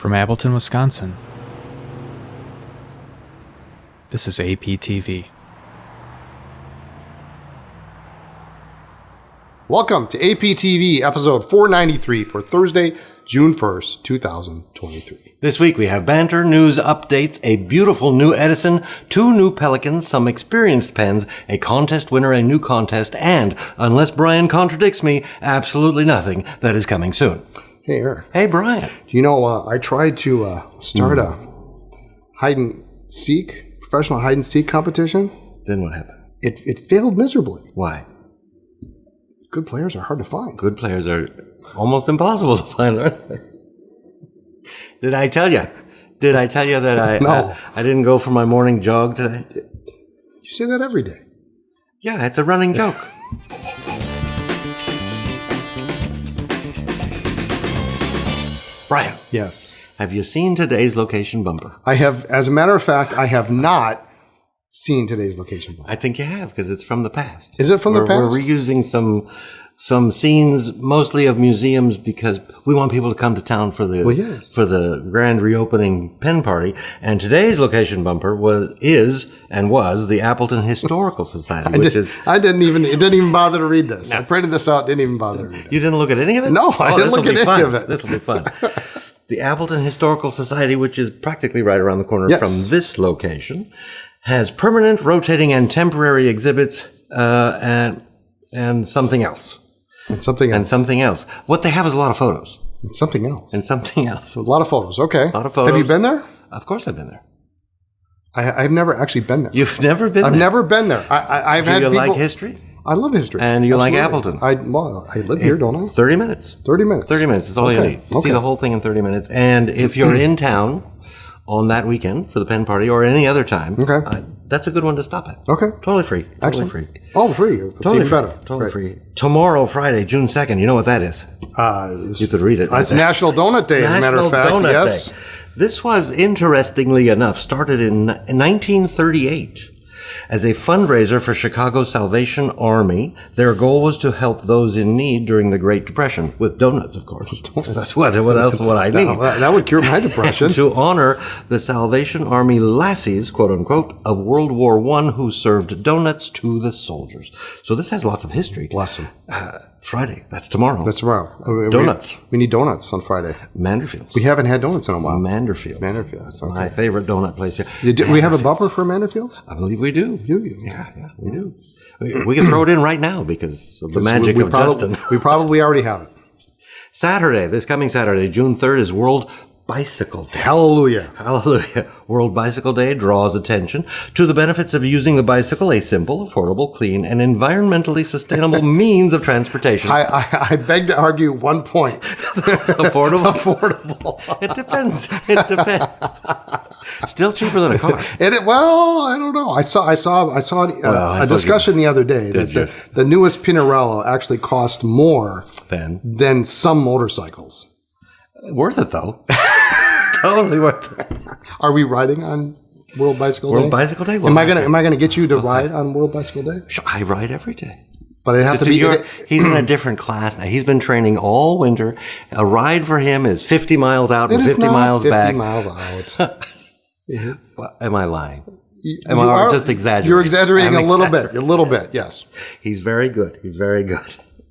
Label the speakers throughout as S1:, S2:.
S1: From Appleton, Wisconsin, this is APTV.
S2: Welcome to APTV episode 493 for Thursday, June 1st, 2023.
S3: This week we have banter, news, updates, a beautiful new Edison, 2 new Pelikans, some experienced pens, a contest winner, a new contest, and, unless Brian contradicts me, absolutely nothing that is coming soon.
S2: Hey, Eric.
S3: Hey, Brian.
S2: You know, I tried to start a hide-and-seek, professional hide-and-seek competition.
S3: Then what happened?
S2: It failed miserably.
S3: Why?
S2: Good players are hard to find.
S3: Good players are almost impossible to find, aren't they? Did I tell you that
S2: No.
S3: I didn't go for my morning jog today?
S2: You say that every day.
S3: Yeah, it's a running joke. Brian,
S2: Yes.
S3: have you seen today's location bumper?
S2: I have, as a matter of fact, I have not seen today's location.
S3: I think you have, because it's from the past.
S2: Is it from the past?
S3: We're reusing some scenes, mostly of museums, because we want people to come to town for the grand reopening pen party. And today's location bumper was the Appleton Historical Society,
S2: it didn't even bother to read this. No. I printed this out, didn't even bother to read it.
S3: You didn't look at any of it?
S2: No, I didn't look at any of it.
S3: This will be fun. The Appleton Historical Society, which is practically right around the corner from this location, has permanent, rotating, and temporary exhibits, and something else.
S2: And something else.
S3: What they have is a lot of photos.
S2: And something else.
S3: A
S2: lot of photos. Okay.
S3: A lot of photos.
S2: Have you been there?
S3: Of course I've been there.
S2: I've never actually been there.
S3: You've never been there?
S2: I've never been there. I've had
S3: people...
S2: like
S3: history?
S2: I love history.
S3: And you
S2: Absolutely.
S3: like Appleton?
S2: I live here, don't I?
S3: 30 minutes.
S2: 30 minutes.
S3: 30 minutes is all you need. You see the whole thing in 30 minutes. And if you're in town on that weekend for the pen party or any other time, that's a good one to stop at.
S2: Okay.
S3: Totally free.
S2: Excellent.
S3: Free.
S2: Oh, free. It's
S3: Totally
S2: even
S3: free.
S2: better.
S3: Totally free. Tomorrow, Friday, June 2nd, you know what that is? You could read it.
S2: It's National Donut Day, as a matter of fact.
S3: Donut
S2: yes.
S3: Day. This was, interestingly enough, started in 1938. As a fundraiser for Chicago's Salvation Army, their goal was to help those in need during the Great Depression, with donuts, of course. That's what else would I need?
S2: That would cure my depression.
S3: To honor the Salvation Army lassies, quote unquote, of World War I who served donuts to the soldiers. So this has lots of history.
S2: Bless them.
S3: Friday, that's tomorrow.
S2: That's tomorrow.
S3: Donuts.
S2: We need donuts on Friday.
S3: Manderfields.
S2: We haven't had donuts in a while.
S3: Manderfields.
S2: That's
S3: my favorite donut place here.
S2: We have a bumper for Manderfields?
S3: I believe we do.
S2: Do you?
S3: Yeah, we do. We can throw it in right now because of the magic of Justin.
S2: We probably already have it.
S3: Saturday, this coming Saturday, June 3rd, is World Bicycle Day.
S2: Hallelujah.
S3: Hallelujah. World Bicycle Day draws attention to the benefits of using the bicycle, a simple, affordable, clean, and environmentally sustainable means of transportation.
S2: I beg to argue one point.
S3: Affordable?
S2: Affordable.
S3: It depends. Still cheaper than a car.
S2: Well, I don't know. I saw a discussion the other day that the newest Pinarello actually cost more than some motorcycles.
S3: Worth it, though. Totally worth it.
S2: Are we riding on World Bicycle Day?
S3: World Bicycle Day?
S2: Well, am I gonna get you to ride on World Bicycle Day?
S3: I ride every day.
S2: But it has to be.
S3: He's in a different class now. He's been training all winter. A ride for him is 50 miles out and 50 miles back.
S2: 50 miles out.
S3: Am I lying? Am I just exaggerating?
S2: You're exaggerating a little bit. Yes.
S3: He's very good.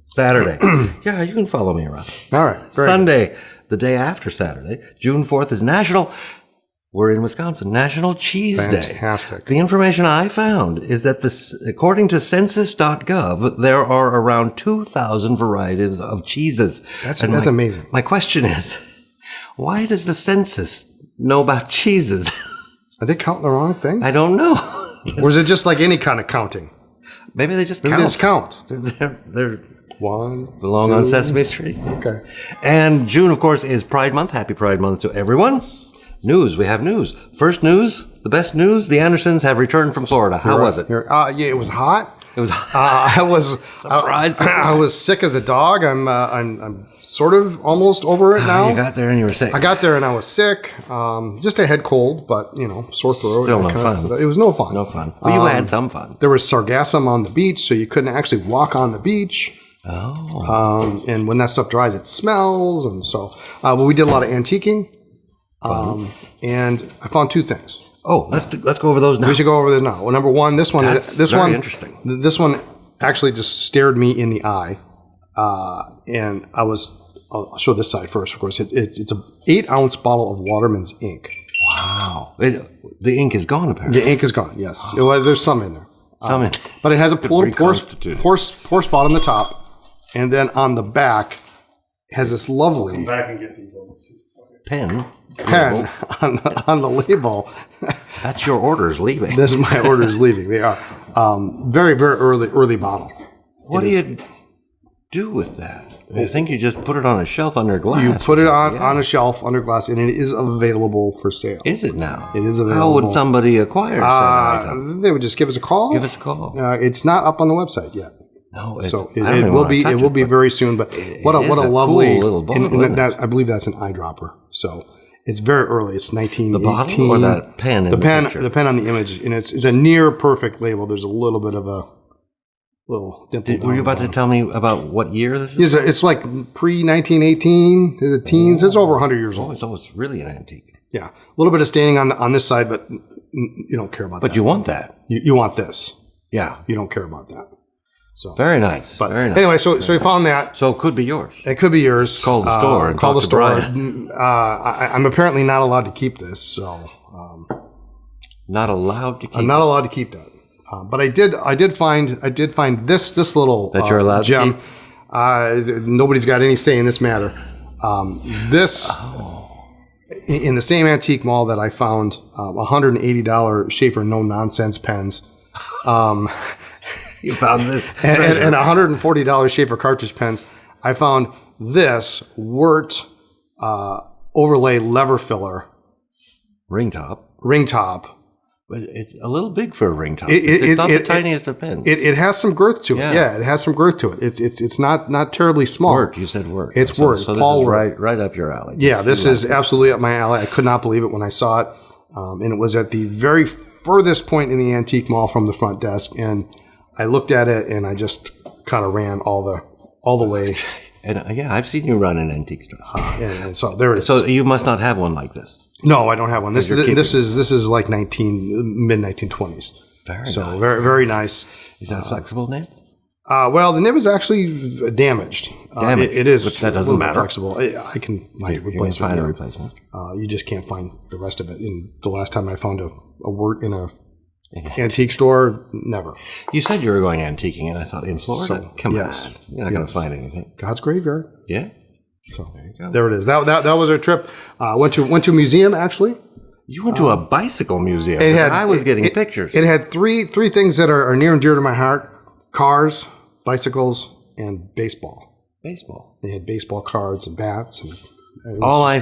S3: Saturday. Yeah, you can follow me around.
S2: All right. Great.
S3: Sunday, the day after Saturday, June 4th is we're in Wisconsin, National Cheese Day.
S2: Fantastic.
S3: The information I found is that according to census.gov, there are around 2,000 varieties of cheeses.
S2: That's amazing.
S3: My question is, why does the census know about cheeses?
S2: Are they counting the wrong thing?
S3: I don't know.
S2: Or is it just like any kind of counting?
S3: Maybe they just
S2: count.
S3: They just
S2: count.
S3: They're
S2: belong
S3: on Sesame Street.
S2: Okay.
S3: And June, of course, is Pride Month. Happy Pride Month to everyone. News. We have news. First news, the best news, the Andersons have returned from Florida. How was it?
S2: Yeah, it was hot.
S3: It was
S2: I was
S3: surprised.
S2: I was sick as a dog. I'm sort of almost over it now.
S3: You got there and you were sick.
S2: I got there and I was sick. Just a head cold, but sore throat.
S3: Still no fun.
S2: It was no fun.
S3: No fun. Well, you had some fun.
S2: There was sargassum on the beach, so you couldn't actually walk on the beach.
S3: Oh.
S2: And when that stuff dries, it smells, and so. But we did a lot of antiquing. And I found two things.
S3: Oh, let's go over those now.
S2: We should go over this now. Well, number one, this one,
S3: interesting.
S2: This one actually just stared me in the eye, and I'll show this side first. Of course, it's a 8-ounce bottle of Waterman's ink.
S3: Wow, the ink is gone apparently.
S2: The ink is gone. Yes, well, there's some in there. But it has a little pour spout on the top, and then on the back has this lovely
S4: back and get these over.
S3: pen
S2: on the label.
S3: That's your orders leaving.
S2: This is my orders leaving. They are very, very early bottle.
S3: What do you do with that? I think you just put it on a shelf under glass.
S2: You put it on a shelf under glass, and it is available for sale.
S3: Is it now?
S2: It is available.
S3: How would somebody acquire said item?
S2: They would just give us a call.
S3: Give us a call.
S2: It's not up on the website yet.
S3: No,
S2: so it will be. It will be very soon. But what a lovely
S3: cool little bottle.
S2: I believe that's an eyedropper. So it's very early. It's 1918. The
S3: bottle or that pen?
S2: The pen on the image, and it's a near perfect label. There's a little bit of a little dimple.
S3: Were you about to tell me about what year this is?
S2: It's like pre-1918. The teens. It's over 100 years old.
S3: So it's really an antique.
S2: Yeah, a little bit of staining on this side, but you don't care about that.
S3: But you want that.
S2: You want this.
S3: Yeah.
S2: You don't care about that. So
S3: very nice.
S2: But
S3: very nice.
S2: Anyway, so we found that.
S3: So it could be yours.
S2: It could be yours.
S3: Call the store.
S2: Call the store. I'm apparently not allowed to keep this, so
S3: not allowed to keep.
S2: I'm not allowed to keep that. But I did find this little
S3: that you're allowed
S2: gem.
S3: to keep.
S2: Nobody's got any say in this matter. In the same antique mall that I found $180 Schaefer no nonsense pens.
S3: You found this
S2: and $140 Schaefer cartridge pens. I found this Wirt overlay lever filler
S3: ring top. But it's a little big for a ring top. It's not the tiniest of pens.
S2: It has some girth to it. Yeah, it has some girth to it. It's not terribly small.
S3: Wirt, you said Wirt.
S2: It's Wirt.
S3: So
S2: Paul
S3: this is
S2: Wirt.
S3: right up your alley.
S2: Yeah, this is absolutely up my alley. I could not believe it when I saw it, and it was at the very furthest point in the antique mall from the front desk, and I looked at it and I just kind of ran all the way.
S3: And I've seen you run an antique store.
S2: And so there it is.
S3: So you must not have one like this.
S2: No, I don't have one. This is like mid 1920s.
S3: Very nice.
S2: Very, very nice.
S3: Is that a flexible nib?
S2: Well, the nib is actually damaged. It is.
S3: But that doesn't matter.
S2: Flexible. I can find a replacement.
S3: Find a replacement.
S2: You just can't find the rest of it. And the last time I found a Wirt in a antique store, never.
S3: You said you were going antiquing, and I thought in Florida.
S2: So,
S3: come
S2: yes,
S3: on, you're not going to find anything.
S2: God's graveyard.
S3: Yeah.
S2: So there you go. There it is. That was our trip. Went to a museum actually.
S3: You went to a bicycle museum. I was getting pictures.
S2: It had three things that are near and dear to my heart: cars, bicycles, and baseball.
S3: Baseball.
S2: They had baseball cards and bats and.
S3: All I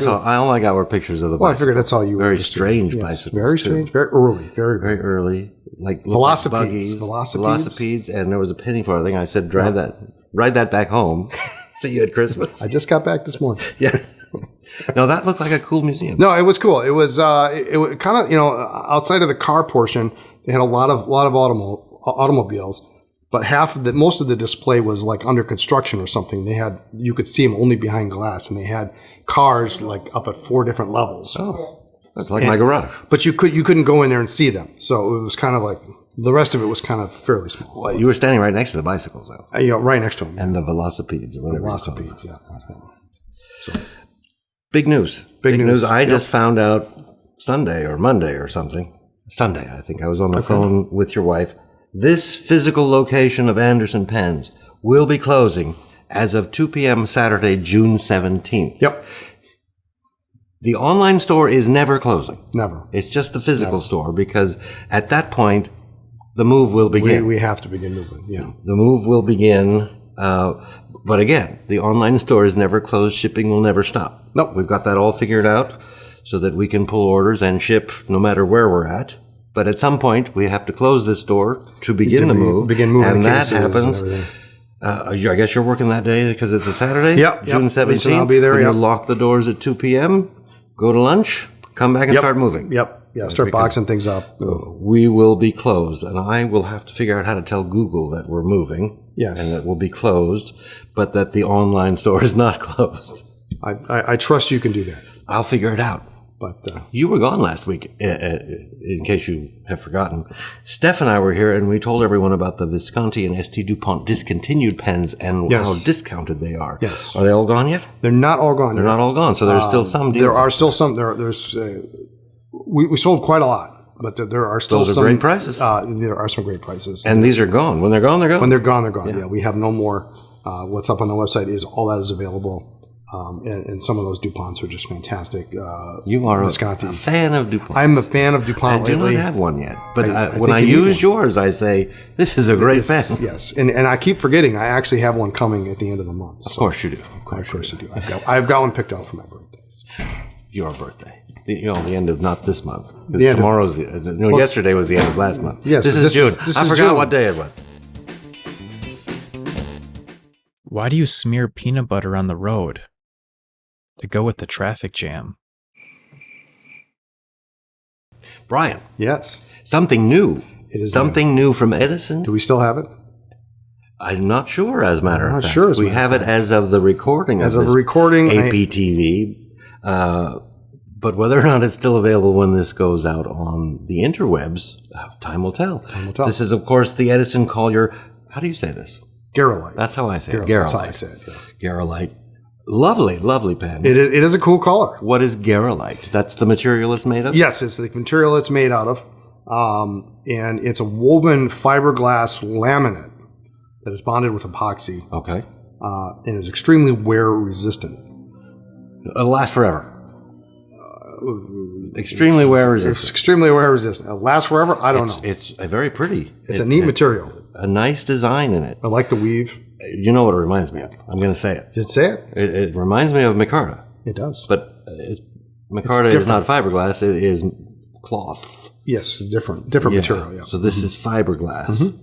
S3: got were pictures of the bicycles.
S2: Well, I figured that's all you were.
S3: Very strange bicycles.
S2: Very strange. Very early.
S3: Very early. Like
S2: velocipedes.
S3: Velocipedes. And there was a penny for it. I think I said, ride that back home. See you at Christmas.
S2: I just got back this morning.
S3: Yeah. No, that looked like a cool museum.
S2: No, it was cool. It was kind of, outside of the car portion, they had a lot of automobiles. But most of the display was like under construction or something. You could see them only behind glass, and they had cars like up at 4 different levels.
S3: Oh, that's like my garage.
S2: But you couldn't go in there and see them. So it was kind of like the rest of it was kind of fairly small.
S3: Well, you were standing right next to the bicycles, though.
S2: Right next to them.
S3: And the velocipedes or whatever.
S2: Velocipedes, yeah. So
S3: big news.
S2: Big news.
S3: I just found out Sunday or Monday or something. Sunday, I think. I was on the phone with your wife. This physical location of Anderson Pens will be closing as of 2 p.m. Saturday, June 17th.
S2: Yep.
S3: The online store is never closing.
S2: Never.
S3: It's just the physical store because at that point, the move will begin.
S2: We have to begin moving, yeah.
S3: The move will begin. But again, the online store is never closed. Shipping will never stop.
S2: Nope.
S3: We've got that all figured out so that we can pull orders and ship no matter where we're at. But at some point, we have to close this store to begin the move.
S2: Begin moving.
S3: And that happens. I guess you're working that day because it's a Saturday?
S2: Yep.
S3: June 17th.
S2: I'll be there,
S3: You lock the doors at 2 p.m., go to lunch, come back and start moving.
S2: Yep. Yeah, start boxing things up.
S3: We will be closed, and I will have to figure out how to tell Google that we're moving.
S2: Yes.
S3: And that we'll be closed, but that the online store is not closed.
S2: I trust you can do that.
S3: I'll figure it out.
S2: But
S3: you were gone last week, in case you have forgotten. Steph and I were here, and we told everyone about the Visconti and St. Dupont discontinued pens and how discounted they are.
S2: Yes.
S3: Are they all gone yet?
S2: They're not all gone.
S3: They're not all gone, so there's still some deals.
S2: There are still some. There's we sold quite a lot, but there are still
S3: Those are
S2: some
S3: great prices.
S2: There are some great prices.
S3: And these are gone. When they're gone, they're gone.
S2: When they're gone, they're gone. Yeah, we have no more. What's up on the website is all that is available. And some of those DuPonts are just fantastic.
S3: You are a
S2: Viscontis.
S3: fan of DuPont.
S2: I'm a fan of DuPont
S3: I do
S2: lately.
S3: not have one yet. But
S2: I
S3: when I use yours, I say, this is a great pen.
S2: Yes. And I keep forgetting I actually have one coming at the end of the month.
S3: Of course you do.
S2: Of course you do. I've got one picked out for my birthday.
S3: Your birthday. The end of not this month. Because tomorrow's yesterday was the end of last month.
S2: Yes,
S3: this is June. I forgot
S2: June.
S3: what day it was.
S1: Why do you smear peanut butter on the road? To go with the traffic jam.
S3: Brian.
S2: Yes.
S3: Something new.
S2: It is
S3: something new from Edison.
S2: Do we still have it?
S3: I'm not sure, as a matter of fact.
S2: Not sure.
S3: We have it as of the recording.
S2: As of the recording.
S3: APTV. But whether or not it's still available when this goes out on the interwebs, time will tell.
S2: Time will tell.
S3: This is, of course, the Edison Collier. How do you say this?
S2: Garolite.
S3: That's how I say it.
S2: Garolite. That's how I say it. Yeah.
S3: Garolite. Lovely, lovely pen.
S2: It is a cool color.
S3: What is Garolite? That's the material it's made of?
S2: Yes, it's the material it's made out of. And it's a woven fiberglass laminate that is bonded with epoxy.
S3: Okay.
S2: And is extremely wear resistant.
S3: It'll last forever. Extremely wear resistant.
S2: It's extremely wear resistant. It'll last forever? I don't know.
S3: It's a very pretty.
S2: It's a neat material.
S3: A nice design in it.
S2: I like the weave.
S3: You know what it reminds me of? I'm going to say it.
S2: Did it say it?
S3: It reminds me of micarta.
S2: It does.
S3: But micarta is not fiberglass. It is cloth.
S2: Yes, it's different material. Yeah.
S3: So this is fiberglass.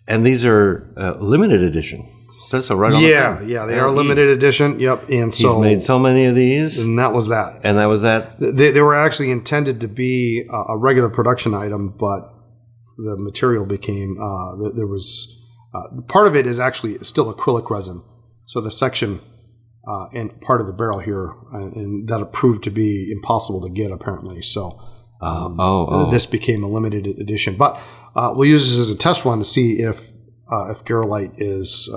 S3: And these are limited edition. Says so right on the pen.
S2: Yeah, they are limited edition. Yep. And so
S3: he's made so many of these.
S2: And that was that.
S3: And that was that.
S2: They were actually intended to be a regular production item, but the material became there was part of it is actually still acrylic resin. So the section and part of the barrel here, and that proved to be impossible to get apparently. So this became a limited edition. But we'll use this as a test run to see if Garolite is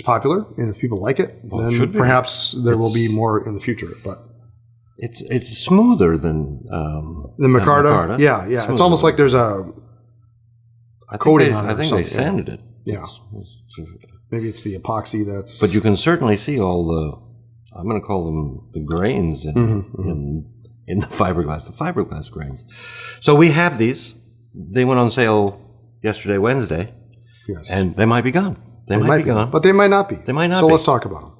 S2: popular and if people like it. Well, then perhaps there will be more in the future. But
S3: it's smoother than
S2: the micarta. Yeah. Smoother. It's almost like there's a coating on it.
S3: I think they sanded it.
S2: Yeah. Maybe it's the epoxy that's...
S3: But you can certainly see all the, I'm going to call them the grains in the fiberglass grains. So we have these. They went on sale yesterday, Wednesday. Yes. And they might be gone. They might be gone.
S2: But they might not be.
S3: They might not be.
S2: So let's talk about them.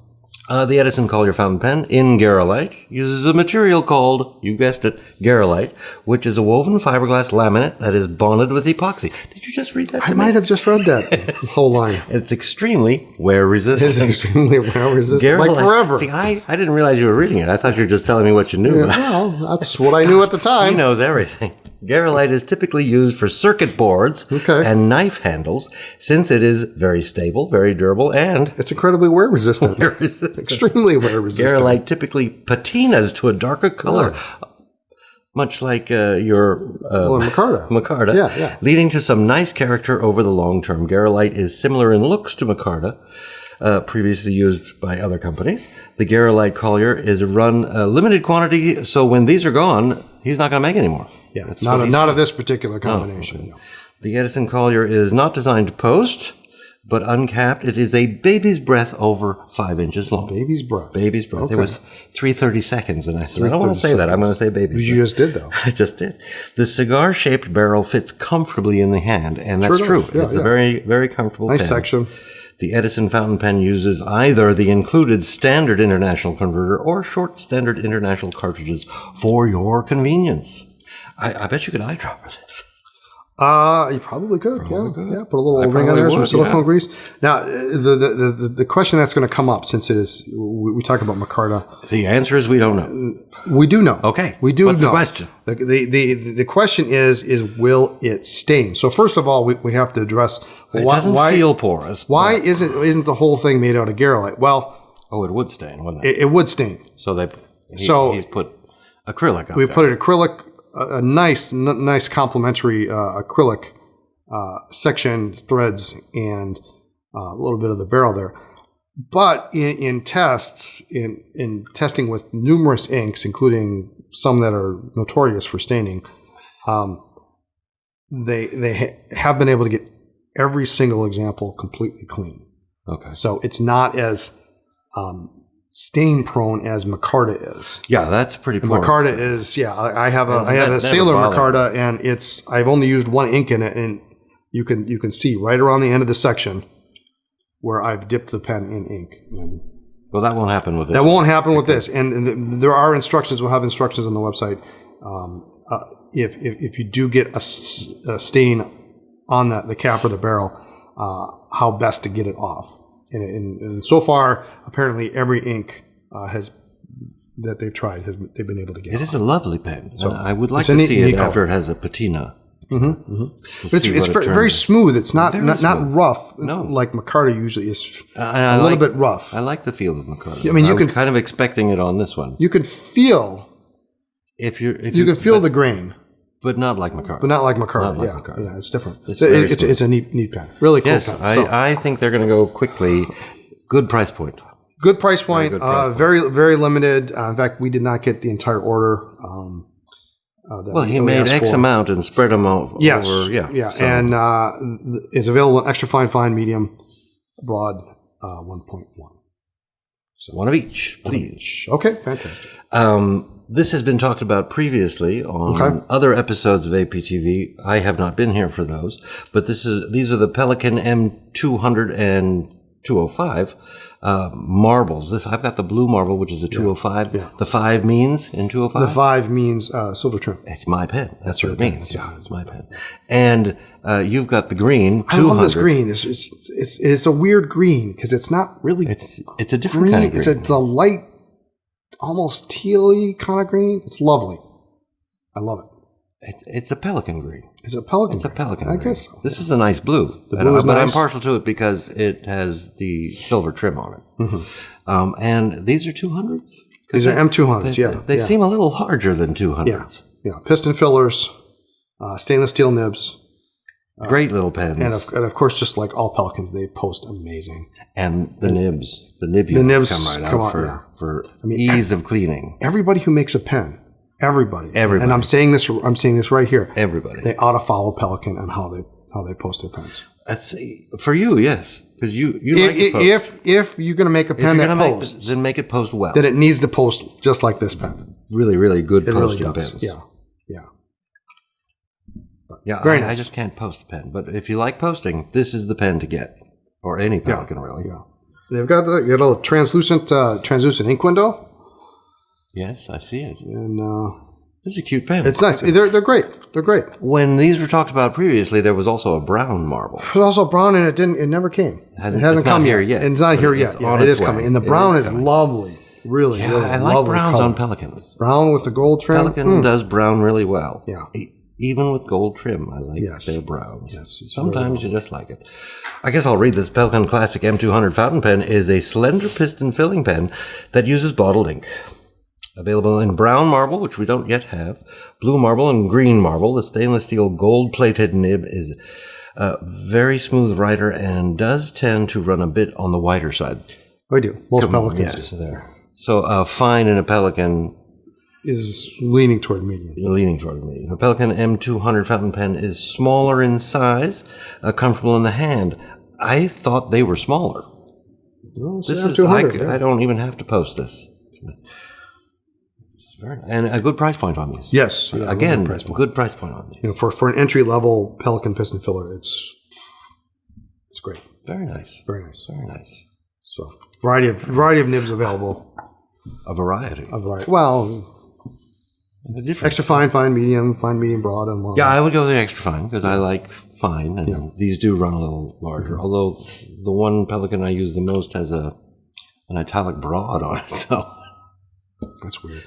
S3: The Edison Collier fountain pen in Garolite uses a material called, you guessed it, Garolite, which is a woven fiberglass laminate that is bonded with epoxy. Did you just read that to me?
S2: I might have just read that whole line.
S3: It's extremely wear resistant.
S2: It's extremely wear resistant. Like forever.
S3: See, I didn't realize you were reading it. I thought you were just telling me what you knew.
S2: Yeah, well, that's what I knew at the time.
S3: He knows everything. Garolite is typically used for circuit boards and knife handles since it is very stable, very durable, and...
S2: It's incredibly wear resistant. Extremely wear resistant.
S3: Garolite typically patinas to a darker color, much like your micarta.
S2: Yeah.
S3: Leading to some nice character over the long term. Garolite is similar in looks to micarta, previously used by other companies. The Garolite Collier is run a limited quantity, so when these are gone, he's not going to make any more.
S2: Yeah, not of this particular combination.
S3: Okay. The Edison Collier is not designed to post, but uncapped. It is a baby's breath over 5 inches long.
S2: Baby's breath.
S3: Baby's breath. Okay. It was 330 seconds, and I said, I don't want to say that. I'm going to say baby's breath.
S2: You just did, though.
S3: I just did. The cigar-shaped barrel fits comfortably in the hand, and that's true. Yeah, it's a very, very comfortable pen.
S2: Nice section.
S3: The Edison fountain pen uses either the included standard international converter or short standard international cartridges for your convenience. I bet you could eyedropper this.
S2: You probably could. Yeah. Put a little ring on there, some silicone grease. Now, the question that's going to come up, since it is, we talk about micarta.
S3: The answer is we don't know.
S2: We do know.
S3: Okay.
S2: We do
S3: What's
S2: know.
S3: What's the question?
S2: The question is will it stain? So first of all, we have to address
S3: it doesn't feel porous.
S2: Why isn't the whole thing made out of Garolite? Well,
S3: it would stain, wouldn't it?
S2: It would stain.
S3: So he's put acrylic.
S2: We put an acrylic, a nice complementary acrylic section, threads, and a little bit of the barrel there. But in tests, in testing with numerous inks, including some that are notorious for staining, they have been able to get every single example completely clean.
S3: Okay.
S2: So it's not as stain prone as micarta is.
S3: Yeah, that's pretty poor.
S2: Micarta is, I have a Sailor micarta, and I've only used one ink in it, and you can see right around the end of the section where I've dipped the pen in ink.
S3: Well, that won't happen with this.
S2: That won't happen with this. And there are instructions. We'll have instructions on the website. If you do get a stain on the cap or the barrel, how best to get it off. And so far, apparently, every ink that they've tried they've been able to get.
S3: It
S2: off.
S3: is a lovely pen. So I would like
S2: to
S3: see it
S2: color.
S3: after it has a patina.
S2: It's very smooth. It's not rough.
S3: No.
S2: Like micarta usually is. A little bit rough.
S3: I like the feel of micarta.
S2: I mean,
S3: I was kind of expecting it on this one.
S2: You can feel.
S3: If you
S2: can feel the grain,
S3: but not like micarta.
S2: But not like micarta.
S3: Not like micarta.
S2: Yeah, it's different.
S3: It's
S2: a neat pen. Really cool
S3: yes,
S2: pen.
S3: I think they're going to go quickly. Good price point.
S2: Good price point. Very, very limited. In fact, we did not get the entire order.
S3: He made X amount and spread them over.
S2: Yes.
S3: So.
S2: And it's available in extra fine, medium, broad, 1.1.
S3: So one of each, please.
S2: Okay, fantastic.
S3: This has been talked about previously on other episodes of APTV. I have not been here for those, but these are the Pelikan M200 and 205 marbles. I've got the blue marble, which is a 205. Yeah. The 5 means in 205?
S2: The 5 means silver trim.
S3: It's my pen. That's what it means. Yeah, it's my pen. And you've got the green 200.
S2: I love this green. It's a weird green because it's not really.
S3: It's a different kind of green.
S2: It's a light, almost teal-y kind of green. It's lovely. I love it.
S3: It's a Pelikan green.
S2: It's a Pelikan.
S3: It's a Pelikan
S2: green.
S3: I
S2: guess so.
S3: This is a nice blue.
S2: The blue is nice.
S3: But I'm partial to it because it has the silver trim on it. Mm-hmm. And these are 200s?
S2: These are M200s,
S3: They seem a little larger than 200s.
S2: Yeah. Piston fillers, stainless steel nibs.
S3: Great little pens.
S2: And of course, just like all Pelikans, they post amazing.
S3: And the nibs. The nib units come right out for ease of cleaning.
S2: Everybody who makes a pen, everybody. And I'm saying this right here.
S3: Everybody.
S2: They ought to follow Pelikan on how they post their pens.
S3: That's for you, yes, because you like to post.
S2: If you're going to make a pen that posts,
S3: then make it post well.
S2: Then it needs to post just like this pen.
S3: Really, really good posting
S2: really
S3: pens.
S2: Yeah.
S3: Very nice. I just can't post a pen, but if you like posting, this is the pen to get, or any Pelikan really.
S2: Yeah. They've got a little translucent ink window.
S3: Yes, I see it.
S2: And
S3: this is a cute pen.
S2: It's nice. They're great. They're great.
S3: When these were talked about previously, there was also a brown marble.
S2: There's also brown, and it never came.
S3: It hasn't come here yet.
S2: And it's not here yet. Yeah, it is coming. And the brown is lovely. Really, really
S3: I like browns on Pelikans.
S2: Brown with the gold trim.
S3: Pelikan does brown really well.
S2: Yeah.
S3: Even with gold trim, I like their browns.
S2: Yes,
S3: sometimes you just like it. I guess I'll read this. Pelikan Classic M200 fountain pen is a slender piston filling pen that uses bottled ink. Available in brown marble, which we don't yet have, blue marble, and green marble. The stainless steel gold-plated nib is a very smooth writer and does tend to run a bit on the wider side.
S2: I do. Most Pelikans
S3: yes, do. There. So fine in a Pelikan
S2: is leaning toward medium.
S3: A Pelikan M200 fountain pen is smaller in size, comfortable in the hand. I thought they were smaller.
S2: Well,
S3: this is I don't even have to post this. And a good price point on these.
S2: Yes. Yeah,
S3: again, good price point on these.
S2: For an entry level Pelikan piston filler, it's great.
S3: Very nice.
S2: Very nice.
S3: Very nice.
S2: So variety of nibs available.
S3: A variety.
S2: Well, extra fine, medium, broad, and long.
S3: Yeah, I would go the extra fine because I like fine, and these do run a little larger. Although the one Pelikan I use the most has an italic broad on it, so
S2: that's weird.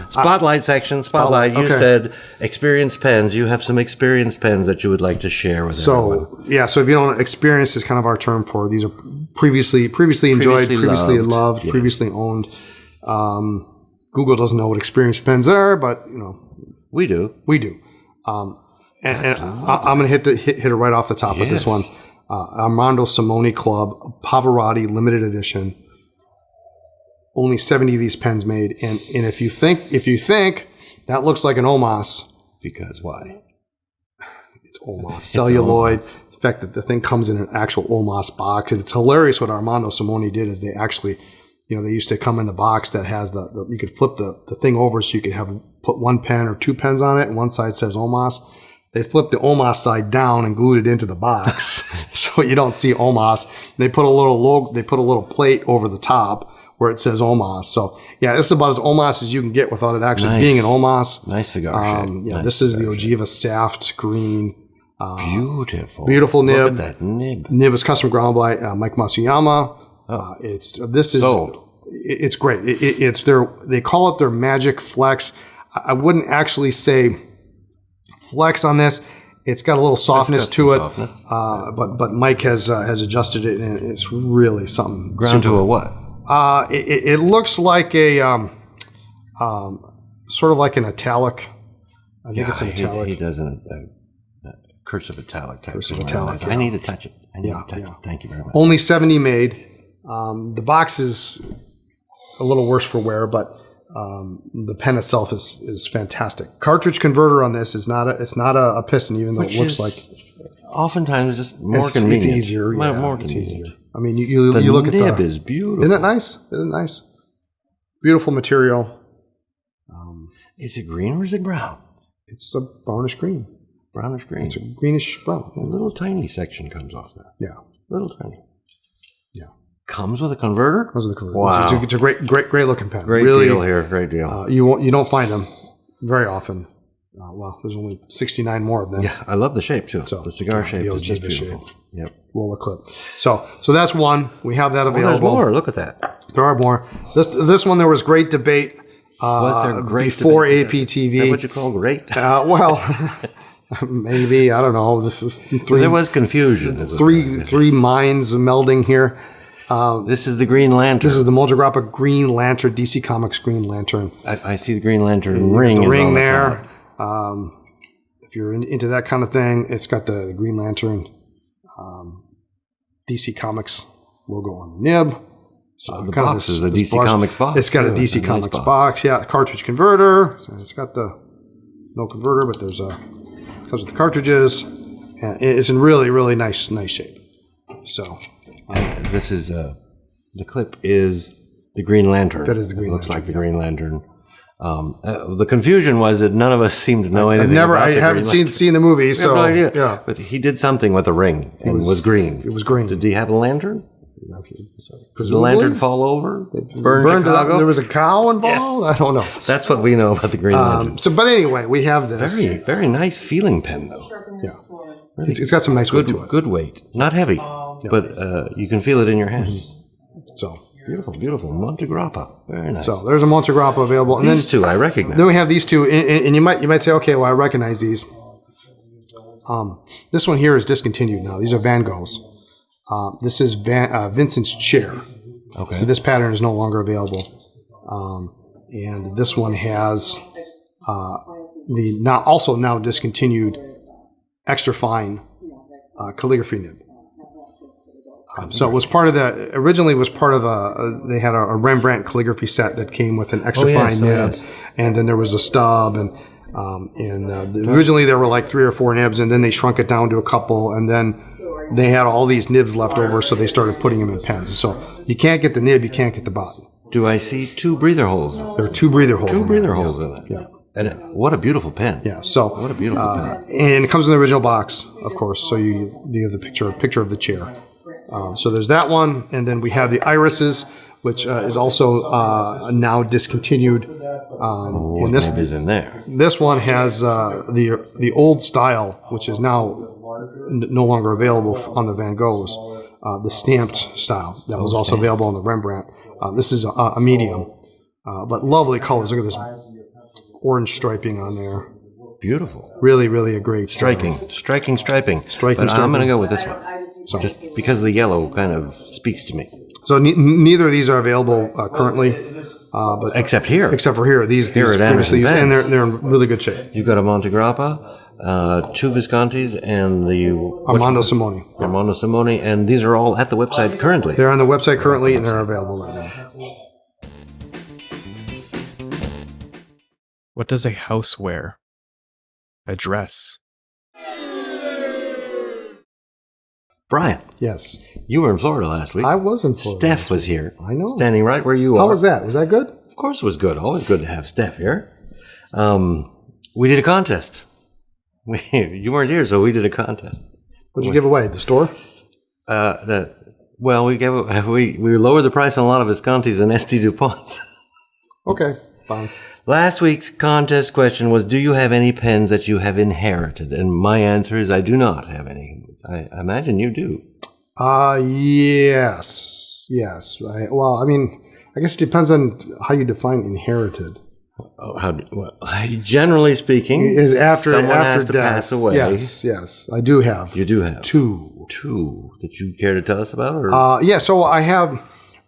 S3: Spotlight section. Spotlight. You said experienced pens. You have some experienced pens that you would like to share with everyone.
S2: So if you don't, experience is kind of our term for these are previously enjoyed, previously loved,
S3: yeah.
S2: previously owned. Google doesn't know what experienced pens are, but
S3: We do.
S2: we do. And I'm going to hit it right off the top with this one. Armando Simoni Club, Pavarotti limited edition. Only 70 of these pens made, and if you think that looks like an Omas,
S3: Because why?
S2: it's Omas celluloid. The fact that the thing comes in an actual Omas box, and it's hilarious what Armando Simoni did is they actually, they used to come in the box that has the you could flip the thing over so you could put one pen or two pens on it, and one side says Omas. They flipped the Omas side down and glued it into the box so you don't see Omas. They put a little plate over the top where it says Omas. So yeah, this is about as Omas as you can get without it actually being an Omas.
S3: Nice cigar shape.
S2: Yeah, this is the Ogiva Saft Green.
S3: Beautiful
S2: nib.
S3: Look at that nib.
S2: Nib is custom ground by Mike Masuyama. It's great. It's they call it their Magic Flex. I wouldn't actually say flex on this. It's got a little softness to it, but Mike has adjusted it, and it's really something.
S3: Ground to a what?
S2: It looks like a sort of like an italic. I think it's an italic.
S3: He does a cursive italic type.
S2: Cursive italic.
S3: I need to touch it. Thank you very much.
S2: Only 70 made. The box is a little worse for wear, but the pen itself is fantastic. Cartridge converter on this is not a piston, even though it looks like.
S3: Oftentimes, just more convenient.
S2: It's easier. Yeah,
S3: more convenient.
S2: Easier. I mean, you look at the
S3: nib is beautiful.
S2: Isn't it nice? Isn't it nice? Beautiful material.
S3: Is it green or is it brown?
S2: It's a brownish green.
S3: Brownish green.
S2: It's a greenish brown.
S3: A little tiny section comes off there.
S2: Yeah.
S3: Little tiny.
S2: Yeah.
S3: Comes with a converter?
S2: Comes with a converter.
S3: Wow.
S2: It's a great looking pen.
S3: Great
S2: really,
S3: deal here. Great deal.
S2: You don't find them very often. There's only 69 more of them.
S3: Yeah, I love the shape too. So the cigar shape is just beautiful.
S2: Shape.
S3: Yep.
S2: Roller clip. So that's one. We have that available.
S3: There's more. Look at that.
S2: There are more. This one there was great debate.
S3: Was there great
S2: before
S3: debate?
S2: APTV?
S3: Is that what you call great?
S2: Maybe, I don't know. This is
S3: there was confusion.
S2: Three minds melding here.
S3: This is the Green Lantern.
S2: This is the Montegrappa Green Lantern, DC Comics Green Lantern.
S3: I see the Green Lantern ring.
S2: The ring there.
S3: The
S2: if you're into that kind of thing, it's got the Green Lantern DC Comics logo on the nib.
S3: The box is a DC Comics box.
S2: It's got a DC Comics box. Yeah, cartridge converter. So it's got no converter, but there's comes with the cartridges. And it's in really nice shape. So
S3: this is the clip is the Green Lantern.
S2: That is the Green Lantern.
S3: Looks like the Green Lantern. The confusion was that none of us seemed to know anything.
S2: I haven't seen the movie, so
S3: I have no idea.
S2: Yeah.
S3: But he did something with a ring. It was green.
S2: It was green.
S3: Did he have a lantern?
S2: Did
S3: the lantern fall over? Burn Chicago?
S2: There was a cow involved? Yeah. I don't know.
S3: That's what we know about the Green Lantern.
S2: But anyway, we have this.
S3: Very nice feeling pen, though.
S2: Yeah. Really it's got some nice weight to it.
S3: Good weight. Not heavy, but you can feel it in your hand.
S2: So
S3: Beautiful. Montegrappa. Very nice.
S2: So there's a Montegrappa available. And
S3: these two I recognize.
S2: Then we have these two, and you might say, okay, well, I recognize these. This one here is discontinued now. These are Van Goghs. This is Vincent's chair.
S3: Okay.
S2: So this pattern is no longer available. And this one has the now discontinued extra fine calligraphy nib. So it was originally was part of they had a Rembrandt calligraphy set that came with an extra fine nib, and then there was a stub, and originally there were like 3 or 4 nibs, and then they shrunk it down to a couple, and then they had all these nibs left over, so they started putting them in pens. So you can't get the nib, you can't get the body.
S3: Do I see 2 breather holes?
S2: There are 2 breather holes.
S3: 2 breather holes in it.
S2: Yeah.
S3: And what a beautiful pen.
S2: Yeah. So
S3: what a beautiful pen.
S2: And it comes in the original box, of course. So you have the picture of the chair. So there's that one, and then we have the irises, which is also now discontinued.
S3: What nib is in there?
S2: This one has the old style, which is now no longer available on the Van Goghs. The stamped style that was also available on the Rembrandt. This is a medium, but lovely colors. Look at this orange striping on there.
S3: Beautiful.
S2: Really a great
S3: striking. But I'm going to go with this one.
S2: So
S3: just because the yellow kind of speaks to me.
S2: So neither of these are available currently, but
S3: Except here.
S2: except for here. These
S3: Here at
S2: previously,
S3: Anderson
S2: and they're in really good shape.
S3: You've got a Montegrappa, 2 Viscontis, and the
S2: Armando Simoni.
S3: Armando Simoni, and these are all at the website currently.
S2: They're on the website currently, and they're available right now.
S1: What does a house wear? A dress.
S3: Brian,
S2: Yes,
S3: you were in Florida last week.
S2: I was in Florida.
S3: Steph was here.
S2: I know.
S3: Standing right where you are.
S2: How was that? Was that good?
S3: Of course it was good. Always good to have Steph here. We did a contest. You weren't here, so we did a contest.
S2: What'd you give away? The store?
S3: Well, we lowered the price on a lot of Viscontis and ST Duponts.
S2: Okay, fine.
S3: Last week's contest question was, do you have any pens that you have inherited? And my answer is, I do not have any. I imagine you do.
S2: Yes. I guess it depends on how you define inherited.
S3: Generally speaking,
S2: Is after
S3: someone
S2: after
S3: has to
S2: death.
S3: pass away.
S2: Yes, I do have.
S3: You do have
S2: two
S3: that you care to tell us about, or
S2: Yeah, so I have.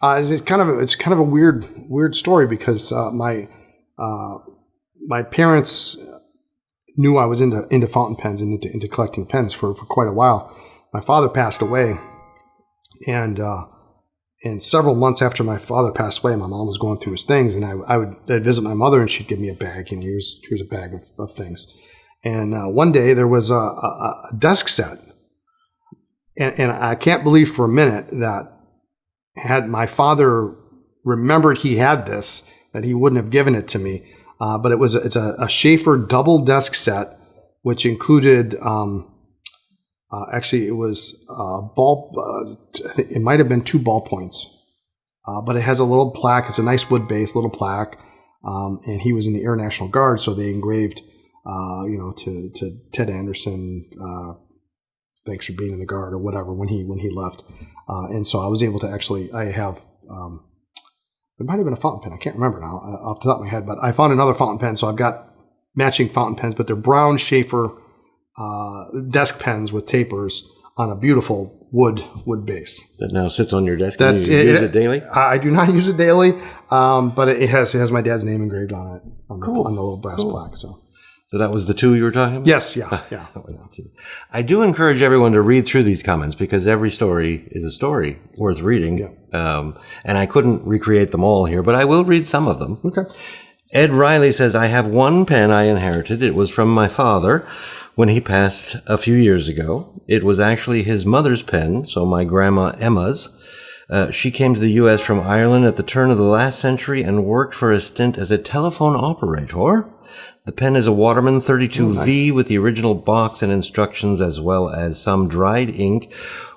S2: It's kind of a weird story because my parents knew I was into fountain pens and into collecting pens for quite a while. My father passed away, and several months after my father passed away, my mom was going through his things, and I'd visit my mother, and she'd give me a bag. Here's a bag of things. And one day there was a desk set, and I can't believe for a minute that had my father remembered he had this, that he wouldn't have given it to me. But it's a Schaefer double desk set, which included actually it was it might have been 2 ballpoints, but it has a little plaque. It's a nice wood base, little plaque, and he was in the Air National Guard, so they engraved to Ted Anderson, thanks for being in the Guard or whatever when he left, and so I was able to I have. There might have been a fountain pen. I can't remember now off the top of my head, but I found another fountain pen, so I've got matching fountain pens, but they're brown Schaefer desk pens with tapers on a beautiful wood base.
S3: that now sits on your desk.
S2: That's
S3: and you use it daily.
S2: I do not use it daily, but it has my dad's name engraved on it on the little brass plaque.
S3: So that was the 2 you were talking about?
S2: Yes, yeah.
S3: That was the 2. I do encourage everyone to read through these comments because every story is a story worth reading.
S2: Yeah.
S3: And I couldn't recreate them all here, but I will read some of them.
S2: Okay.
S3: Ed Riley says, I have one pen I inherited. It was from my father when he passed a few years ago. It was actually his mother's pen, so my grandma Emma's. She came to the U.S. from Ireland at the turn of the last century and worked for a stint as a telephone operator. The pen is a Waterman 32V with the original box and instructions, as well as some dried ink,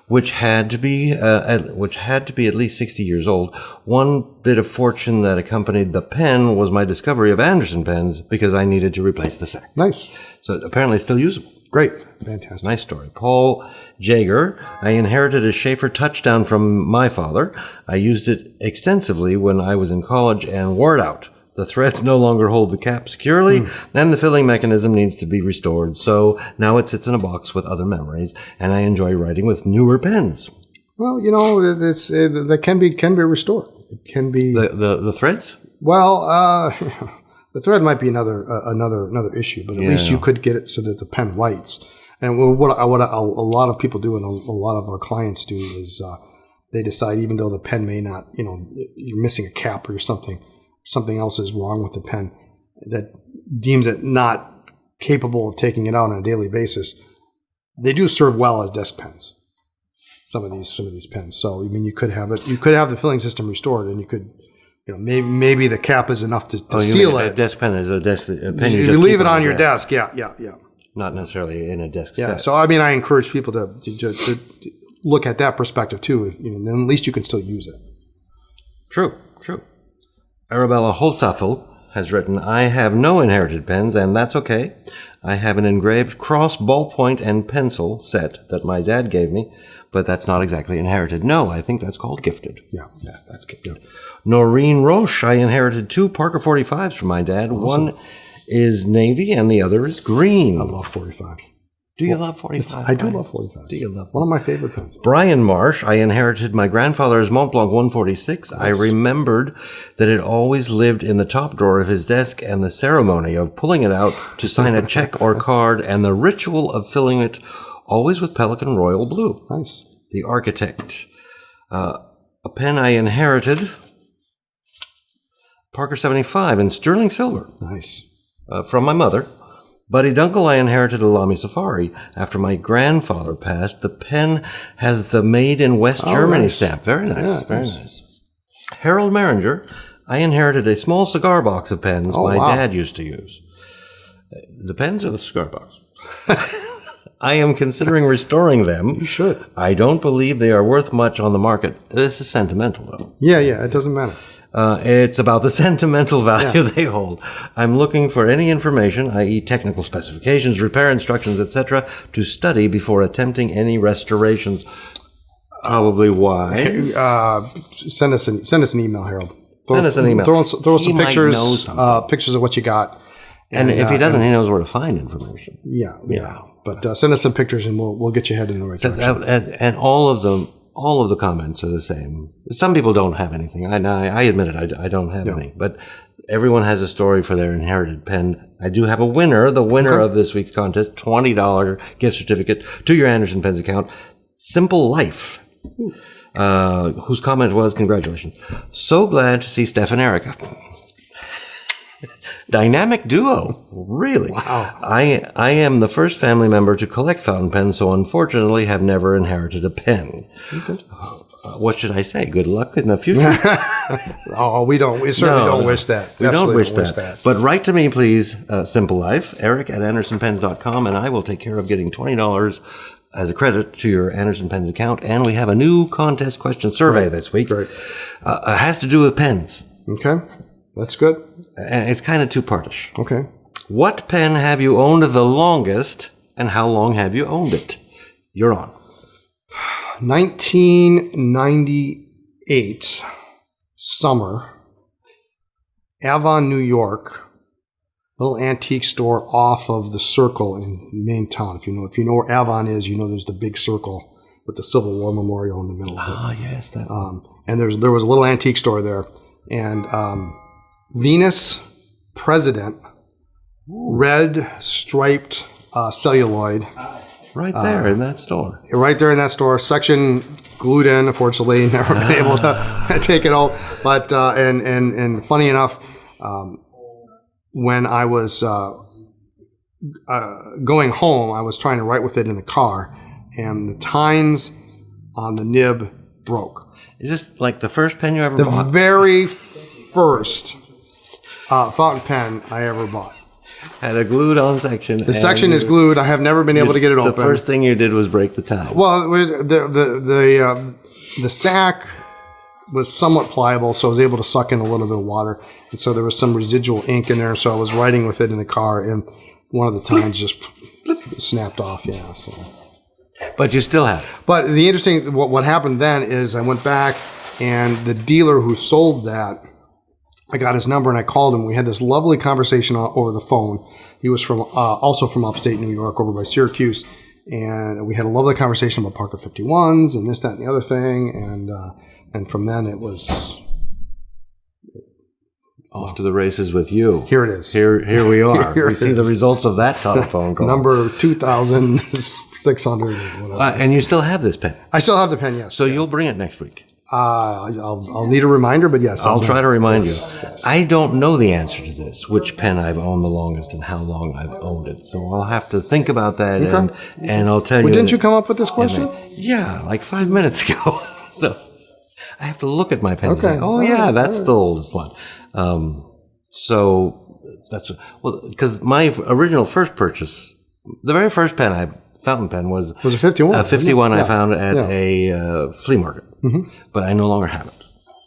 S3: which had to be at least 60 years old. One bit of fortune that accompanied the pen was my discovery of Anderson pens because I needed to replace the sack.
S2: Nice.
S3: So apparently still usable.
S2: Great. Fantastic.
S3: Nice story. Paul Jaeger, I inherited a Schaefer Touchdown from my father. I used it extensively when I was in college and wore it out. The threads no longer hold the cap securely, and the filling mechanism needs to be restored. So now it sits in a box with other memories, and I enjoy writing with newer pens.
S2: Well, that can be restored. It can be
S3: The threads?
S2: Well, the thread might be another issue, but at least you could get it so that the pen writes. And what a lot of people do, and a lot of our clients do, is they decide even though the pen may not, you're missing a cap or something else is wrong with the pen that deems it not capable of taking it out on a daily basis. They do serve well as desk pens. Some of these pens. So I mean, you could have the filling system restored, and you could, maybe the cap is enough to seal it.
S3: A desk pen is a pen.
S2: You leave it on your desk. Yeah.
S3: Not necessarily in a desk
S2: Yeah.
S3: set.
S2: So I mean, I encourage people to look at that perspective too. Then at least you can still use it.
S3: True. Arabella Holsafel has written, I have no inherited pens, and that's okay. I have an engraved cross ballpoint and pencil set that my dad gave me, but that's not exactly inherited. No, I think that's called gifted.
S2: Yeah.
S3: Yes, that's gifted. Yeah. Noreen Roche, I inherited 2 Parker 45s from my dad. Awesome. One is navy and the other is green.
S2: I love 45.
S3: Do you love 45?
S2: I do love 45.
S3: Do you love
S2: one of my favorite pens?
S3: Brian Marsh, I inherited my grandfather's Mont Blanc 146. Nice. I remembered that it always lived in the top drawer of his desk, and the ceremony of pulling it out to sign a check or card, and the ritual of filling it always with Pelikan Royal Blue.
S2: Nice.
S3: The Architect. A pen I inherited, Parker 75 in sterling silver.
S2: Nice.
S3: From my mother. Buddy Dunkel, I inherited a Lamy Safari. After my grandfather passed, the pen has the Made in West Germany
S2: nice.
S3: stamp. Very nice,
S2: yeah,
S3: very nice. Harold Maringer, I inherited a small cigar box of pens my dad used to use. The pens or the cigar box? I am considering restoring them.
S2: You should.
S3: I don't believe they are worth much on the market. This is sentimental, though.
S2: Yeah, it doesn't matter.
S3: It's about the sentimental value they hold. I'm looking for any information, i.e. technical specifications, repair instructions, etc., to study before attempting any restorations. Probably wise.
S2: Send us an email, Harold.
S3: Send us an email.
S2: Throw us some pictures of what you got.
S3: And if he doesn't, he knows where to find information.
S2: Yeah. But send us some pictures, and we'll get you headed in the right direction.
S3: And all of the comments are the same. Some people don't have anything. I admit it. I don't have any. But everyone has a story for their inherited pen. I do have a winner. The winner of this week's contest, $20 gift certificate to your Anderson Pens account. Simple Life, whose comment was, congratulations. So glad to see Steph and Erica. Dynamic duo. Really?
S2: Wow.
S3: I am the first family member to collect fountain pens, so unfortunately have never inherited a pen.
S2: Okay.
S3: What should I say? Good luck in the future?
S2: We certainly don't wish that.
S3: We don't wish that. But write to me, please, Simple Life, eric@andersonpens.com, and I will take care of getting $20 as a credit to your Anderson Pens account. And we have a new contest question survey this week.
S2: Great.
S3: It has to do with pens.
S2: Okay. That's good.
S3: And it's kind of two-partish.
S2: Okay.
S3: What pen have you owned the longest, and how long have you owned it? You're on.
S2: 1998 summer, Avon, New York, little antique store off of the Circle in main town. If you know where Avon is, there's the big circle with the Civil War Memorial in the middle of it.
S3: Ah, yes, that one.
S2: And there was a little antique store there, and Venus President, red striped celluloid.
S3: Right there in that store.
S2: Right there in that store. Section glued in. Unfortunately, never been able to take it out. But and funny enough, when I was going home, I was trying to write with it in the car, and the tines on the nib broke.
S3: Is this like the first pen you ever bought?
S2: The very first fountain pen I ever bought.
S3: Had a glued on section.
S2: The section is glued. I have never been able to get it open.
S3: The first thing you did was break the tie.
S2: Well, the sack was somewhat pliable, so I was able to suck in a little bit of water, and so there was some residual ink in there. So I was writing with it in the car, and one of the tines just snapped off. Yeah. So.
S3: But you still have it.
S2: But the interesting, what happened then is I went back, and the dealer who sold that, I got his number and I called him. We had this lovely conversation over the phone. He was also from upstate New York, over by Syracuse, and we had a lovely conversation about Parker 51s and this, that, and the other thing. And from then it was
S3: off to the races with you.
S2: Here it is.
S3: Here we are. We see the results of that telephone call.
S2: Number 2,600.
S3: And you still have this pen.
S2: I still have the pen. Yes.
S3: So you'll bring it next week.
S2: I'll need a reminder, but yes.
S3: I'll try to remind you.
S2: Yes.
S3: I don't know the answer to this, which pen I've owned the longest and how long I've owned it. So I'll have to think about that, and I'll tell you.
S2: Didn't you come up with this question?
S3: Yeah, like 5 minutes ago. So I have to look at my pens.
S2: Okay.
S3: That's the oldest one. So that's because my original first purchase, the very first fountain pen was
S2: a 51.
S3: A 51 I found at a flea market, but I no longer have it.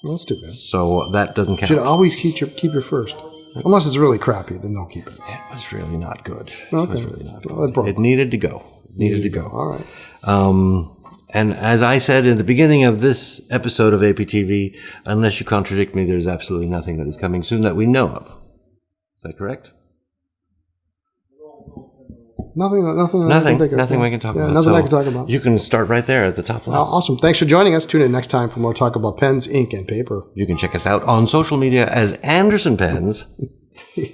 S2: Well, that's too bad.
S3: So that doesn't count.
S2: You should always keep your first. Unless it's really crappy, then don't keep it.
S3: It was really not good.
S2: Okay.
S3: It was really not good.
S2: Well,
S3: it needed to go.
S2: All right.
S3: And as I said in the beginning of this episode of APTV, unless you contradict me, there's absolutely nothing that is coming soon that we know of. Is that correct?
S2: Nothing I can
S3: Nothing
S2: think of.
S3: we can talk about.
S2: Nothing
S3: So
S2: I can talk about.
S3: You can start right there at the top level.
S2: Awesome. Thanks for joining us. Tune in next time for more talk about pens, ink, and paper.
S3: You can check us out on social media as Anderson Pens.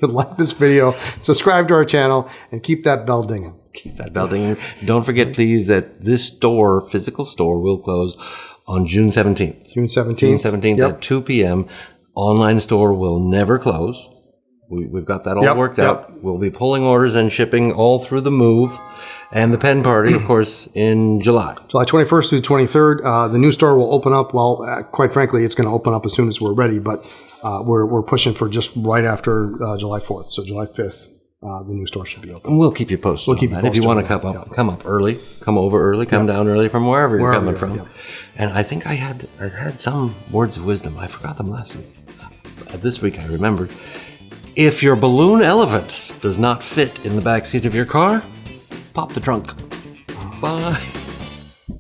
S2: Like this video, subscribe to our channel, and keep that bell dinging.
S3: Keep that bell dinging. Don't forget, please, that this physical store, will close on June 17th.
S2: June 17th.
S3: June 17th at 2 p.m. Online store will never close. We've got that all worked out. We'll be pulling orders and shipping all through the move. And the pen party, of course, in July.
S2: July 21st through the 23rd. The new store will open up. Well, quite frankly, it's going to open up as soon as we're ready, but we're pushing for just right after July 4th. So July 5th, the new store should be open.
S3: And we'll keep you posted.
S2: We'll keep you posted.
S3: If you want to come up early, come over early, come down early from wherever you're coming from.
S2: Yep.
S3: And I think I had some words of wisdom. I forgot them last week. This week I remembered. If your balloon elephant does not fit in the back seat of your car, pop the trunk. Bye.